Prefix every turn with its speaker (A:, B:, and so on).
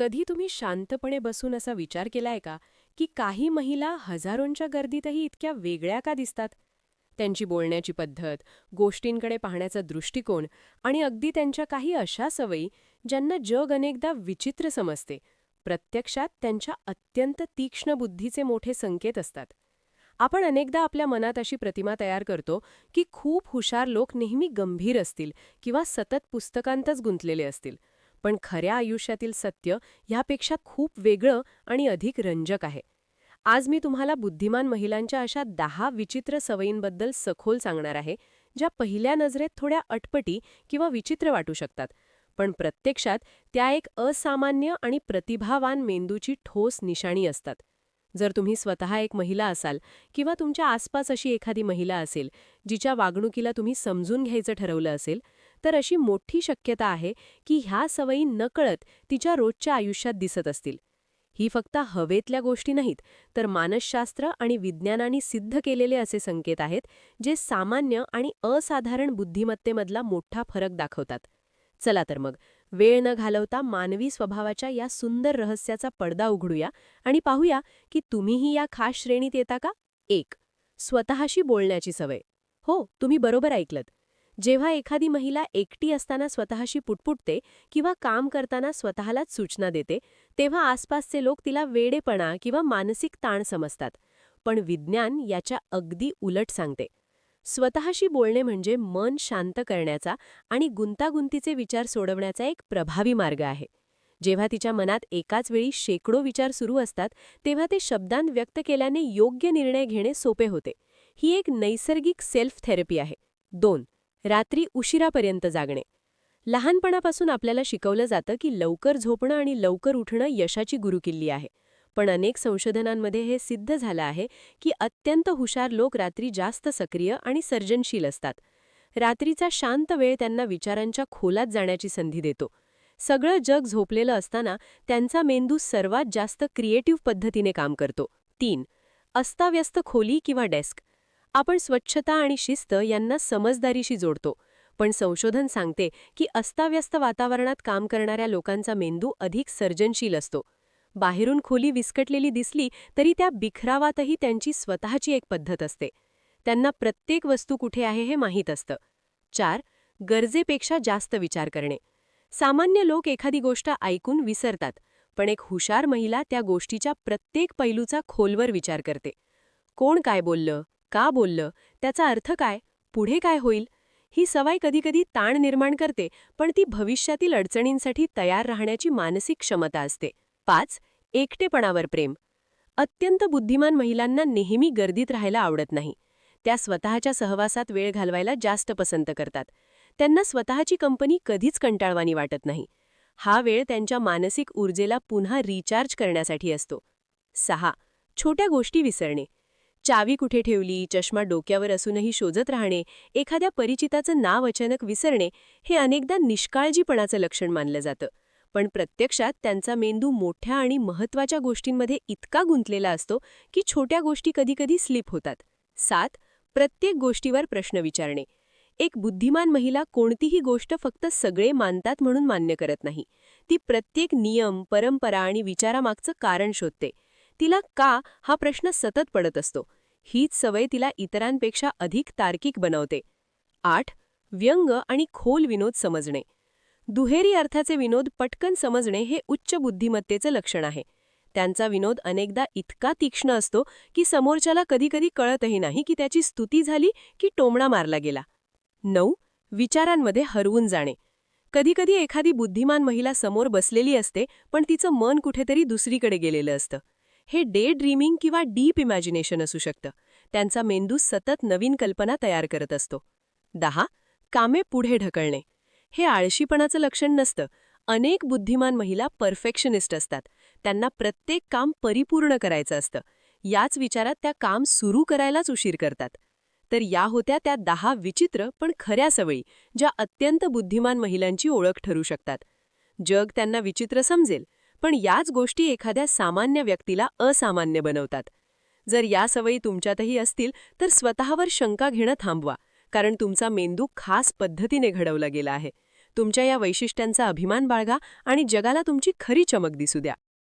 A: कधी तुम्ही शांतपणे बसून असा विचार केलाय का की काही महिला हजारोंच्या गर्दीतही इतक्या वेगळ्या का दिसतात? त्यांची बोलण्याची पद्धत, गोष्टींकडे पाहण्याचा दृष्टिकोन आणि अगदी त्यांच्या काही अशा सवयी ज्यांना जग अनेकदा विचित्र समजते, प्रत्यक्षात त्यांच्या अत्यंत तीक्ष्ण बुद्धीचे मोठे संकेत असतात. आपण अनेकदा आपल्या मनात अशी प्रतिमा तयार करतो की खूप हुशार लोक नेहमी गंभीर असतील किंवा सतत पुस्तकांतच गुंतलेले असतील. पण खऱ्या आयुष्यातील सत्य ह्यापेक्षा खूप वेगळं आणि अधिक रंजक आहे. आज मी तुम्हाला बुद्धिमान महिलांच्या अशा 10 विचित्र सवयींबद्दल सखोल सांगणार आहे, ज्या पहिल्या नजरेत थोड्या अटपटी किंवा विचित्र वाटू शकतात, पण प्रत्यक्षात त्या एक असामान्य आणि प्रतिभावान मेंदूची ठोस निशाणी असतात. जर तुम्ही स्वतः एक महिला असाल किंवा तुमच्या आसपास अशी एखादी महिला असेल जिच्या वागणुकीला तुम्ही समजून घ्यायचं ठरवलं असेल, तर अशी मोठी शक्यता आहे की ह्या सवयी नकळत तिच्या रोजच्या आयुष्यात दिसत असतील. ही फक्त हवेतल्या गोष्टी नाहीत, तर मानसशास्त्र आणि विज्ञानाने सिद्ध केलेले असे संकेत आहेत, जे सामान्य आणि असाधारण बुद्धिमत्तेमधला मोठा फरक दाखवतात. चला तर मग, वेळ न घालवता मानवी स्वभावाच्या या सुंदर रहस्याचा पडदा उघडूया आणि पाहूया की तुम्हीही या खास श्रेणीत येता का? 1. स्वतःशी बोलण्याची सवय. हो, तुम्ही बरोबर ऐकलत. जेव्हा एखादी महिला एकटी असताना स्वतःशी पुटपुटते किंवा काम करताना स्वतःलाच सूचना देते, तेव्हा आसपासचे लोक तिला वेडेपणा किंवा मानसिक ताण समजतात. पण विज्ञान याच्या अगदी उलट सांगते. स्वतःशी बोलणे म्हणजे मन शांत करण्याचा आणि गुंतागुंतीचे विचार सोडवण्याचा एक प्रभावी मार्ग आहे. जेव्हा तिच्या मनात एकाच वेळी शेकडो विचार सुरू असतात, तेव्हा ते शब्दांत व्यक्त केल्याने योग्य निर्णय घेणे सोपे होते. ही एक नैसर्गिक सेल्फ थेरपी आहे. 2. रात्री उशिरापर्यंत जागणे. लहानपणापासून आपल्याला शिकवलं जातं की लवकर झोपणं आणि लवकर उठणं यशाची गुरुकिल्ली आहे. पण अनेक संशोधनांमध्ये हे सिद्ध झालं आहे की अत्यंत हुशार लोक रात्री जास्त सक्रिय आणि सर्जनशील असतात. रात्रीचा शांत वेळ त्यांना विचारांच्या खोलात जाण्याची संधी देतो. सगळं जग झोपलेलं असताना त्यांचा मेंदू सर्वात जास्त क्रिएटिव्ह पद्धतीने काम करतो. 3. अस्ताव्यस्त खोली किंवा डेस्क. आपण स्वच्छता आणि शिस्त यांना समजदारीशी जोडतो, पण संशोधन सांगते की अस्ताव्यस्त वातावरणात काम करणाऱ्या लोकांचा मेंदू अधिक सर्जनशील असतो. बाहेरून खोली विस्कटलेली दिसली तरी त्या बिखरावातही त्यांची स्वतःची एक पद्धत असते. त्यांना प्रत्येक वस्तू कुठे आहे हे माहीत असतं. 4. गरजेपेक्षा जास्त विचार करणे. सामान्य लोक एखादी गोष्ट ऐकून विसरतात, पण एक हुशार महिला त्या गोष्टीच्या प्रत्येक पैलूचा खोलवर विचार करते. कोण काय बोललं, का बोललं, त्याचा अर्थ काय, पुढे काय होईल. ही सवय कधीकधी ताण निर्माण करते, पण ती भविष्यातील अडचणींसाठी तयार राहण्याची मानसिक क्षमता असते. 5. एकटेपणावर प्रेम. अत्यंत बुद्धिमान महिलांना नेहमी गर्दीत राहायला आवडत नाही. त्या स्वतःच्या सहवासात वेळ घालवायला जास्त पसंत करतात. त्यांना स्वतःची कंपनी कधीच कंटाळवाणी वाटत नाही. हा वेळ त्यांच्या मानसिक ऊर्जेला पुन्हा रिचार्ज करण्यासाठी असतो. 6. छोट्या गोष्टी विसरणे. चावी कुठे ठेवली, चष्मा डोक्यावर असूनही शोधत राहणे, एखाद्या परिचिताचं नाव अचानक विसरणे, हे अनेकदा निष्काळजीपणाचं लक्षण मानलं जातं. पण प्रत्यक्षात त्यांचा मेंदू मोठ्या आणि महत्त्वाच्या गोष्टींमध्ये इतका गुंतलेला असतो की छोट्या गोष्टी कधीकधी स्लिप होतात. 7. प्रत्येक गोष्टीवर प्रश्न विचारणे. एक बुद्धिमान महिला कोणतीही गोष्ट फक्त सगळे मानतात म्हणून मान्य करत नाही. ती प्रत्येक नियम, परंपरा आणि विचारामागचं कारण शोधते. तिला का हा प्रश्न सतत पडत असतो. हीच सवय तिला इतरांपेक्षा अधिक तार्किक बनवते. 8. व्यंग आणि खोल विनोद समजणे. दुहेरी अर्थाचे विनोद पटकन समजणे हे उच्च बुद्धिमत्तेचं लक्षण आहे. त्यांचा विनोद अनेकदा इतका तीक्ष्ण असतो की समोरच्याला कधीकधी कळतही नाही की त्याची स्तुती झाली की टोमणा मारला गेला. 9. विचारांमध्ये हरवून जाणे. कधीकधी एखादी बुद्धिमान महिला समोर बसलेली असते, पण तिचं मन कुठेतरी दुसरीकडे गेलेलं असतं. हे डे ड्रीमिंग किंवा डीप इमॅजिनेशन असू शकतं. त्यांचा मेंदू सतत नवीन कल्पना तयार करत असतो. 10. कामे पुढे ढकलणे. हे आळशीपणाचं लक्षण नसतं. अनेक बुद्धिमान महिला परफेक्शनिस्ट असतात. त्यांना प्रत्येक काम परिपूर्ण करायचं असतं. याच विचारात त्या काम सुरू करायलाच उशीर करतात. तर या होत्या त्या 10 विचित्र पण खऱ्या सवयी, ज्या अत्यंत बुद्धिमान महिलांची ओळख ठरू शकतात. जग त्यांना विचित्र समजेल, पण याच गोष्टी एखाद्या सामान्य व्यक्तीला असामान्य बनवतात. जर या सवयी तुमच्यातही असतील तर स्वतःवर शंका घेणं थांबवा, कारण तुमचा मेंदू खास पद्धतीने घडवला गेला आहे. तुमच्या या वैशिष्ट्यांचा अभिमान बाळगा आणि जगाला तुमची खरी चमक दिसू द्या.